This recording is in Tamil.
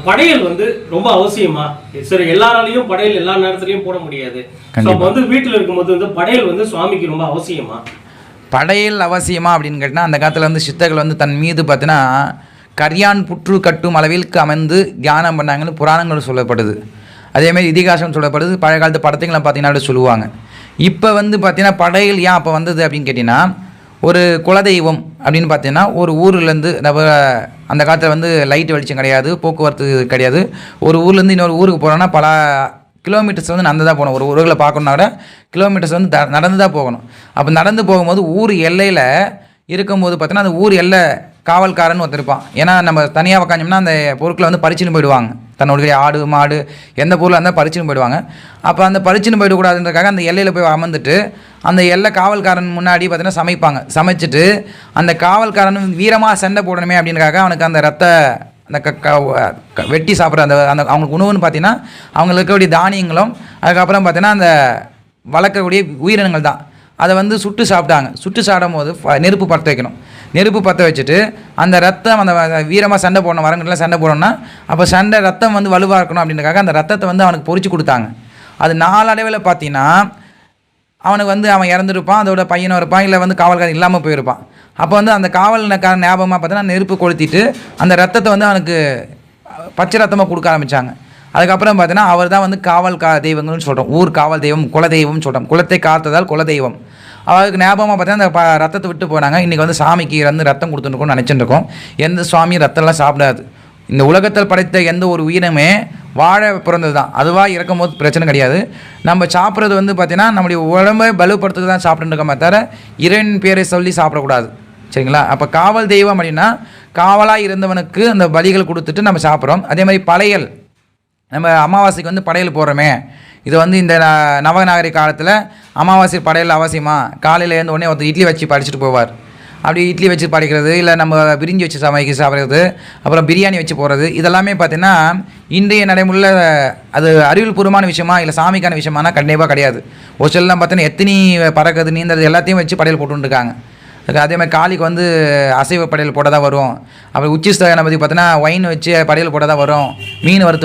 படையல் வந்து ரொம்ப அவசியமா? சரி, எல்லாராலையும் படையல் எல்லா நேரத்திலையும் போட முடியாது. வந்து வீட்டில் இருக்கும்போது வந்து படையல் வந்து சுவாமிக்கு ரொம்ப அவசியமா? படையல் அவசியமா அப்படின்னு கேட்டால், அந்த காலத்தில் வந்து சித்தர்கள் வந்து தன் மீது பார்த்தீங்கன்னா கரியான் புற்று கட்டும் அளவிற்கு அமர்ந்து தியானம் பண்ணாங்கன்னு புராணங்கள் சொல்லப்படுது. அதேமாதிரி இதிகாசம் சொல்லப்படுது. பழைய காலத்து படத்தைங்களை பார்த்தீங்கன்னா சொல்லுவாங்க. இப்போ வந்து பார்த்தீங்கன்னா படையல் ஏன் அப்போ வந்தது அப்படின்னு கேட்டிங்கன்னா, ஒரு குலதெய்வம் அப்படின்னு பார்த்தீங்கன்னா ஒரு ஊர்லேருந்து நம்ம அந்த காலத்தில் வந்து லைட் வெளிச்சம் கிடையாது, போக்குவரத்து கிடையாது. ஒரு ஊர்லேருந்து இன்னொரு ஊருக்கு போகிறோன்னா பல கிலோமீட்டர்ஸ் வந்து நடந்து தான் போகணும். ஒரு ஊர்களை பார்க்கணுன்னா கூட கிலோமீட்டர்ஸ் வந்து நடந்து தான் போகணும். அப்போ நடந்து போகும்போது ஊர் எல்லையில் இருக்கும்போது பார்த்தீங்கன்னா அந்த ஊர் எல்லை காவல்காரன் ஒருத்தர் இருப்பான். ஏன்னா நம்ம தனியாக உக்காந்தோம்னா அந்த பொருட்களை வந்து பறிச்சுன்னு போயிடுவாங்க. தன்னுடைய ஆடு மாடு எந்த பொருளாக இருந்தால் பறிச்சுன்னு போயிடுவாங்க. அப்போ அந்த பறிச்சுன்னு போயிடக்கூடாதுன்றதுக்காக அந்த எல்லையில் போய் அமர்ந்துட்டு அந்த எல்லை காவல்காரன் முன்னாடி பார்த்தீங்கன்னா சமைப்பாங்க. சமைச்சிட்டு அந்த காவல்காரன் வீரமாக சண்டை போடணுமே அப்படின்றக்காக அவனுக்கு அந்த அந்த வெட்டி சாப்பிட்ற அந்த அந்த அவங்களுக்கு உணவுன்னு பார்த்தீங்கன்னா அவங்களுக்கு இருக்கக்கூடிய தானியங்களும் அதுக்கப்புறம் பார்த்தீங்கன்னா அந்த வளர்க்கக்கூடிய உயிரினங்கள் தான். அதை வந்து சுட்டு சாப்பிட்டாங்க. சுட்டு சாப்பிடும் போது நெருப்பு பற்ற வைக்கணும். நெருப்பு பற்ற வச்சுட்டு அந்த ரத்தம் அந்த வீரமாக சண்டை போடணும், வரங்கள்லாம் சண்டை போடணும்னா அப்போ சண்டை ரத்தம் வந்து வலுவாக இருக்கணும் அப்படின்றக்காக அந்த ரத்தத்தை வந்து அவனுக்கு பொறிச்சு கொடுத்தாங்க. அது நாளடைவில் பார்த்தீங்கன்னா அவனுக்கு வந்து அவன் இறந்துருப்பான், அதோட பையனும் இருப்பான், இல்லை வந்து காவல்காரன் இல்லாமல் போயிருப்பான். அப்போ வந்து அந்த காவல்கார ஞாபகமாக பார்த்தீங்கன்னா நெருப்பு கொளுத்திட்டு அந்த ரத்தத்தை வந்து அவனுக்கு பச்சை ரத்தமாக கொடுக்க ஆரம்பித்தாங்க. அதுக்கப்புறம் பார்த்தீங்கன்னா அவர் தான் வந்து காவல் தெய்வங்கள்னு சொல்கிறோம். ஊர் காவல் தெய்வம், குலதெய்வம்னு சொல்கிறோம். குலத்தை காத்ததால் குலதெய்வம். அவருக்கு ஞாபகமாக பார்த்தீங்கன்னா அந்த ரத்தத்தை விட்டு போனாங்க. இன்றைக்கி வந்து சாமிக்கு வந்து ரத்தம் கொடுத்துருக்கோம்னு நினச்சிட்டு இருக்கோம். எந்த சுவாமியும் ரத்தம்லாம் சாப்பிடாது. இந்த உலகத்தில் படைத்த எந்த ஒரு உயிரினமே வாழ பிறந்தது தான். அதுவாக இறக்கும் போது பிரச்சனை கிடையாது. நம்ம சாப்பிட்றது வந்து பார்த்திங்கன்னா நம்முடைய உடம்பை பலுப்படுத்துறது தான் சாப்பிட்டுருக்கோமே தவிர இறைவன் பேரை சொல்லி சாப்பிடக்கூடாது. சரிங்களா? அப்போ காவல் தெய்வம் அப்படின்னா காவலாக இருந்தவனுக்கு அந்த பலிகள் கொடுத்துட்டு நம்ம சாப்பிட்றோம். அதே மாதிரி படையல், நம்ம அமாவாசைக்கு வந்து படையல் போடுறோமே, இது வந்து இந்த நவநாகரிக காலத்தில் அமாவாசை படையல் அவசியமாக? காலையில் எழுந்த உடனே ஒருத்தர் இட்லி வச்சு படிச்சுட்டு போவார். அப்படி இட்லி வச்சு படிக்கிறது, இல்லை நம்ம பிரிஞ்சி வச்சு சாப்பிட்றது, அப்புறம் பிரியாணி வச்சு போகிறது, இதெல்லாமே பார்த்திங்கன்னா இன்றைய நடைமுறையில் அது அறிவியல் பூர்வமான விஷயமா இல்லை சாமிக்கான விஷயமானா கண்டிப்பாக கிடையாது. ஒரு சிலலாம் பார்த்தீங்கன்னா எத்தனி பறக்கிறது நீந்தது எல்லாத்தையும் வச்சு படையல் போட்டுருக்காங்க. அதே மாதிரி காளிக்கு வந்து அசைவ படையல் போட தான் வரும். அப்புறம் உச்சிஸ்தகனை பற்றி பார்த்தீங்கன்னா ஒயின் வச்சு படையல் போட தான் வரும். மீன் வறுத்து